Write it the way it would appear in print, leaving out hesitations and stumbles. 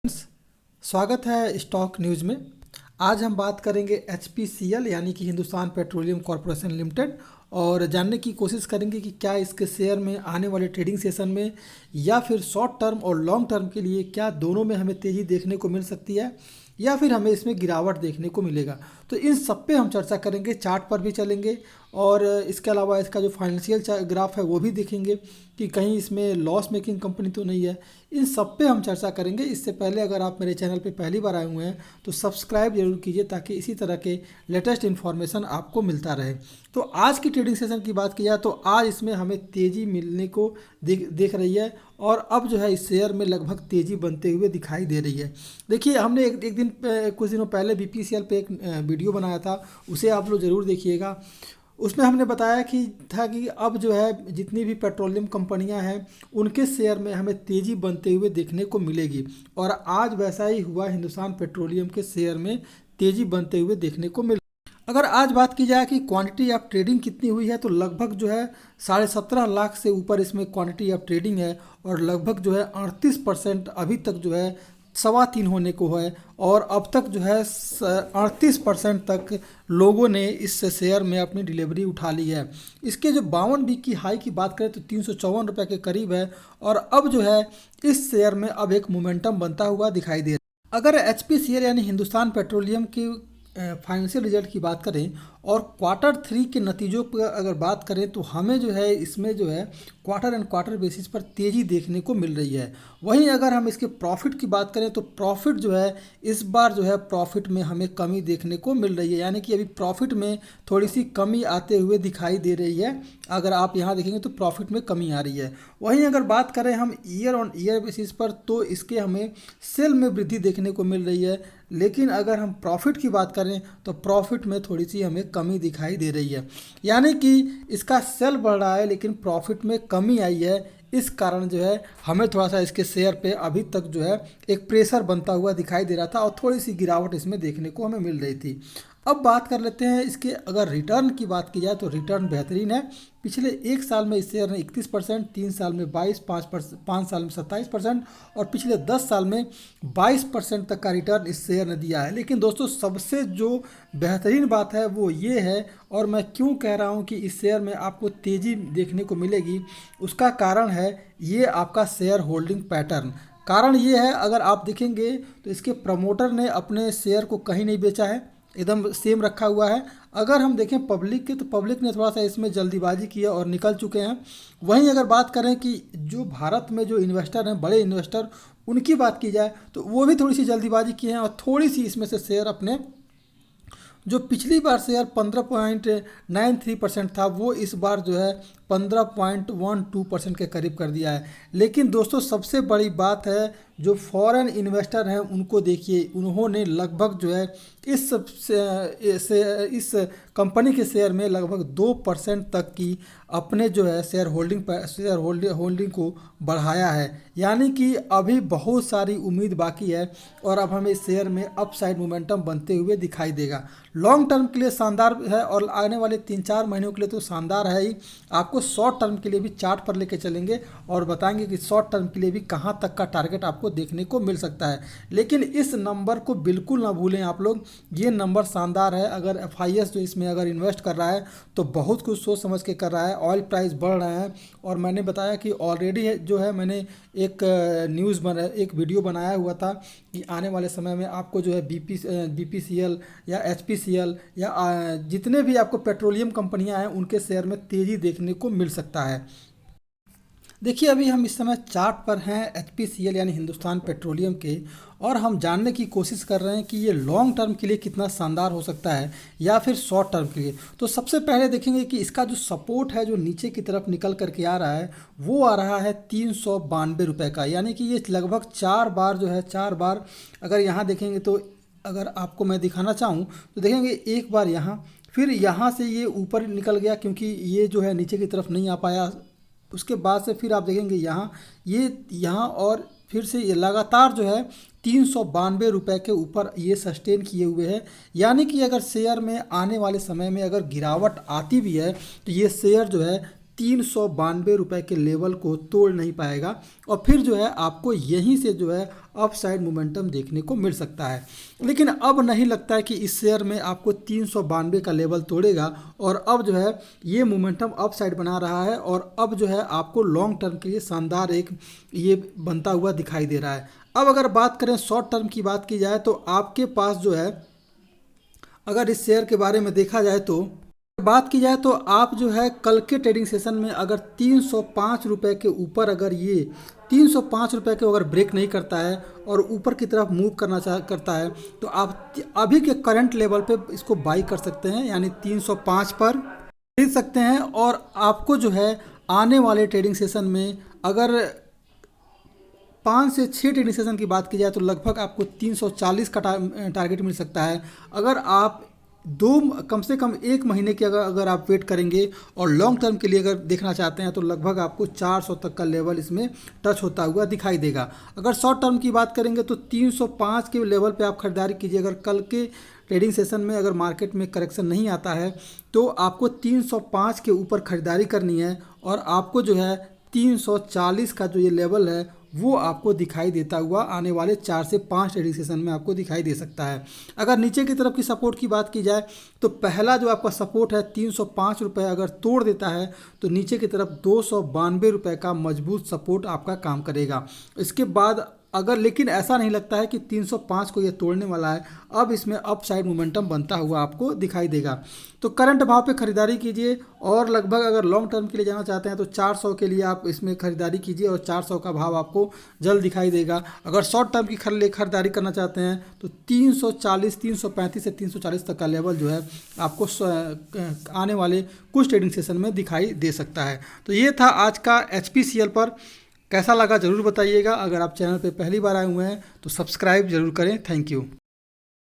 स्वागत है stock news में। आज हम बात करेंगे HPCL यानी कि हिंदुस्तान पेट्रोलियम कॉरपोरेशन लिमिटेड और जानने की कोशिश करेंगे कि क्या इसके शेयर में आने वाले ट्रेडिंग सेशन में या फिर शॉर्ट टर्म और लॉन्ग टर्म के लिए क्या दोनों में हमें तेज़ी देखने को मिल सकती है या फिर हमें इसमें गिरावट देखने को मिलेगा। तो इन सब पे हम चर्चा करेंगे, चार्ट पर भी चलेंगे और इसके अलावा इसका जो फाइनेंशियल ग्राफ है वो भी देखेंगे कि कहीं इसमें लॉस मेकिंग कंपनी तो नहीं है। इन सब पे हम चर्चा करेंगे। इससे पहले अगर आप मेरे चैनल पे पहली बार आए हुए हैं तो सब्सक्राइब जरूर कीजिए ताकि इसी तरह के लेटेस्ट इन्फॉर्मेशन आपको मिलता रहे। तो आज की ट्रेडिंग सेशन की बात की जाए तो आज इसमें हमें तेज़ी मिलने को देख रही है और अब जो है इस शेयर में लगभग तेज़ी बनते हुए दिखाई दे रही है। देखिए, हमने एक दिन कुछ दिनों पहले BPCL पे एक वीडियो बनाया था, उसे आप लोग ज़रूर देखिएगा। उसमें हमने बताया कि अब जो है जितनी भी पेट्रोलियम कंपनियां हैं उनके शेयर में हमें तेज़ी बनते हुए देखने को मिलेगी और आज वैसा ही हुआ। हिंदुस्तान पेट्रोलियम के शेयर में तेज़ी बनते हुए देखने को मिल। अगर आज बात की जाए कि क्वांटिटी ऑफ ट्रेडिंग कितनी हुई है तो लगभग जो है 17.5 लाख से ऊपर इसमें क्वांटिटी ऑफ ट्रेडिंग है और लगभग जो है 38% अभी तक जो है 3.25 होने को है और अब तक जो है 38% तक लोगों ने इस शेयर में अपनी डिलीवरी उठा ली है। इसके जो 52 वीक की हाई की बात करें तो 354 रुपये के करीब है और अब जो है इस शेयर में अब एक मोमेंटम बनता हुआ दिखाई दे रहा है। अगर HPCL यानी हिंदुस्तान पेट्रोलियम की फाइनेंशियल रिजल्ट की बात करें और Q3 के नतीजों पर अगर बात करें तो हमें जो है इसमें जो है क्वार्टर एंड क्वार्टर बेसिस पर तेज़ी देखने को मिल रही है। वहीं अगर हम इसके प्रॉफिट की बात करें तो प्रॉफिट जो है इस बार जो है प्रॉफिट में हमें कमी देखने को मिल रही है, यानी कि अभी प्रॉफिट में थोड़ी सी कमी आते हुए दिखाई दे रही है। अगर आप यहाँ देखेंगे तो प्रॉफिट में कमी आ रही है। वहीं अगर बात करें हम ईयर ऑन ईयर बेसिस पर तो इसके हमें सेल में वृद्धि देखने को मिल रही है, लेकिन अगर हम प्रॉफिट की बात करें तो प्रॉफिट में थोड़ी सी हमें कमी दिखाई दे रही है, यानी कि इसका सेल बढ़ रहा है लेकिन प्रॉफिट में कमी आई है। इस कारण जो है हमें थोड़ा सा इसके शेयर पे अभी तक जो है एक प्रेशर बनता हुआ दिखाई दे रहा था और थोड़ी सी गिरावट इसमें देखने को हमें मिल रही थी। अब बात कर लेते हैं इसके, अगर रिटर्न की बात की जाए तो रिटर्न बेहतरीन है। पिछले एक साल में इस शेयर ने 31%, 3 साल में 22, 5 साल में 27% और पिछले 10 साल में 22% तक का रिटर्न इस शेयर ने दिया है। लेकिन दोस्तों सबसे जो बेहतरीन बात है वो ये है, और मैं क्यों कह रहा हूँ कि इस शेयर में आपको तेज़ी देखने को मिलेगी, उसका कारण है ये आपका शेयर होल्डिंग पैटर्न। कारण ये है, अगर आप देखेंगे तो इसके प्रमोटर ने अपने शेयर को कहीं नहीं बेचा है, एकदम सेम रखा हुआ है। अगर हम देखें पब्लिक के तो पब्लिक ने थोड़ा सा इसमें जल्दीबाजी की है और निकल चुके हैं। वहीं अगर बात करें कि जो भारत में जो इन्वेस्टर हैं, बड़े इन्वेस्टर, उनकी बात की जाए तो वो भी थोड़ी सी जल्दीबाजी की है और थोड़ी सी इसमें से शेयर अपने, जो पिछली बार शेयर 15.93% था वो इस बार जो है 15.12% के करीब कर दिया है। लेकिन दोस्तों सबसे बड़ी बात है, जो फॉरेन इन्वेस्टर हैं उनको देखिए, उन्होंने लगभग जो है इस कंपनी के शेयर में लगभग 2% तक की अपने जो है शेयर होल्डिंग को बढ़ाया है, यानी कि अभी बहुत सारी उम्मीद बाकी है और अब हमें इस शेयर में अपसाइड मोमेंटम बनते हुए दिखाई देगा। लॉन्ग टर्म के लिए शानदार है और आने वाले 3-4 महीनों के लिए तो शानदार है ही। आपको शॉर्ट टर्म के लिए भी चार्ट पर लेके चलेंगे और बताएंगे कि शॉर्ट टर्म के लिए भी कहां तक का टारगेट आपको देखने को मिल सकता है। लेकिन इस नंबर को बिल्कुल ना भूलें आप लोग, ये नंबर शानदार है। अगर FIS जो इसमें अगर इन्वेस्ट कर रहा है तो बहुत कुछ सोच समझ के कर रहा है। ऑयल प्राइस बढ़ रहे हैं और मैंने बताया कि ऑलरेडी जो है मैंने एक वीडियो बनाया हुआ था कि आने वाले समय में आपको जो है BPCL या HPCL या जितने भी आपको पेट्रोलियम कंपनियां हैं उनके शेयर में तेज़ी देखने को मिल सकता है। देखिए, अभी हम इस समय चार्ट पर हैं HPCL यानी हिंदुस्तान पेट्रोलियम के, और हम जानने की कोशिश कर रहे हैं कि ये लॉन्ग टर्म के लिए कितना शानदार हो सकता है या फिर शॉर्ट टर्म के लिए। तो सबसे पहले देखेंगे कि इसका जो सपोर्ट है जो नीचे की तरफ निकल करके आ रहा है वो आ रहा है 392 रुपये का, यानी कि ये लगभग 4 बार जो है 4 बार अगर यहाँ देखेंगे तो, अगर आपको मैं दिखाना चाहूँ तो देखेंगे एक बार यहाँ, फिर यहाँ से ये ऊपर निकल गया क्योंकि ये जो है नीचे की तरफ नहीं आ पाया। उसके बाद से फिर आप देखेंगे यहाँ और फिर से ये लगातार जो है 392 रुपये के ऊपर ये सस्टेन किए हुए हैं। यानी कि अगर शेयर में आने वाले समय में अगर गिरावट आती भी है तो ये शेयर जो है ₹392 के लेवल को तोड़ नहीं पाएगा और फिर जो है आपको यहीं से जो है अपसाइड मोमेंटम देखने को मिल सकता है। लेकिन अब नहीं लगता है कि इस शेयर में आपको 392 का लेवल तोड़ेगा और अब जो है ये मोमेंटम अपसाइड बना रहा है और अब जो है आपको लॉन्ग टर्म के लिए शानदार एक ये बनता हुआ दिखाई दे रहा है। अब अगर बात करें शॉर्ट टर्म की बात की जाए तो आपके पास जो है अगर इस शेयर के बारे में देखा जाए तो बात की जाए तो आप जो है कल के ट्रेडिंग सेशन में अगर ₹305 के ऊपर अगर ये ₹305 के अगर ब्रेक नहीं करता है और ऊपर की तरफ मूव करता है तो आप अभी के करंट लेवल पे इसको बाई कर सकते हैं, यानी 305 पर खरीद सकते हैं। और आपको जो है आने वाले ट्रेडिंग सेशन में अगर 5 से 6 ट्रेडिंग सेशन की बात की जाए तो लगभग आपको 340 का टारगेट मिल सकता है। अगर आप कम से कम 1 महीने की अगर आप वेट करेंगे और लॉन्ग टर्म के लिए अगर देखना चाहते हैं तो लगभग आपको 400 तक का लेवल इसमें टच होता हुआ दिखाई देगा। अगर शॉर्ट टर्म की बात करेंगे तो 305 के लेवल पे आप खरीदारी कीजिए। अगर कल के ट्रेडिंग सेशन में अगर मार्केट में करेक्शन नहीं आता है तो आपको 305 के ऊपर खरीदारी करनी है और आपको जो है 340 का जो ये लेवल है वो आपको दिखाई देता हुआ आने वाले 4 से 5 ट्रेडिंग सेशन में आपको दिखाई दे सकता है। अगर नीचे की तरफ की सपोर्ट की बात की जाए तो पहला जो आपका सपोर्ट है ₹305 अगर तोड़ देता है तो नीचे की तरफ ₹292 का मजबूत सपोर्ट आपका काम करेगा। इसके बाद अगर लेकिन ऐसा नहीं लगता है कि 305 को ये तोड़ने वाला है, अब इसमें अपसाइड मोमेंटम बनता हुआ आपको दिखाई देगा। तो करंट भाव पे खरीदारी कीजिए और लगभग अगर लॉन्ग टर्म के लिए जाना चाहते हैं तो 400 के लिए आप इसमें खरीदारी कीजिए और 400 का भाव आपको जल्द दिखाई देगा। अगर शॉर्ट टर्म की खरीदारी करना चाहते हैं तो 340, 335 से 340 तक का लेवल जो है आपको आने वाले कुछ ट्रेडिंग सेशन में दिखाई दे सकता है। तो ये था आज का HPCL पर। कैसा लगा ज़रूर बताइएगा। अगर आप चैनल पे पहली बार आए हुए हैं तो सब्सक्राइब ज़रूर करें। Thank you.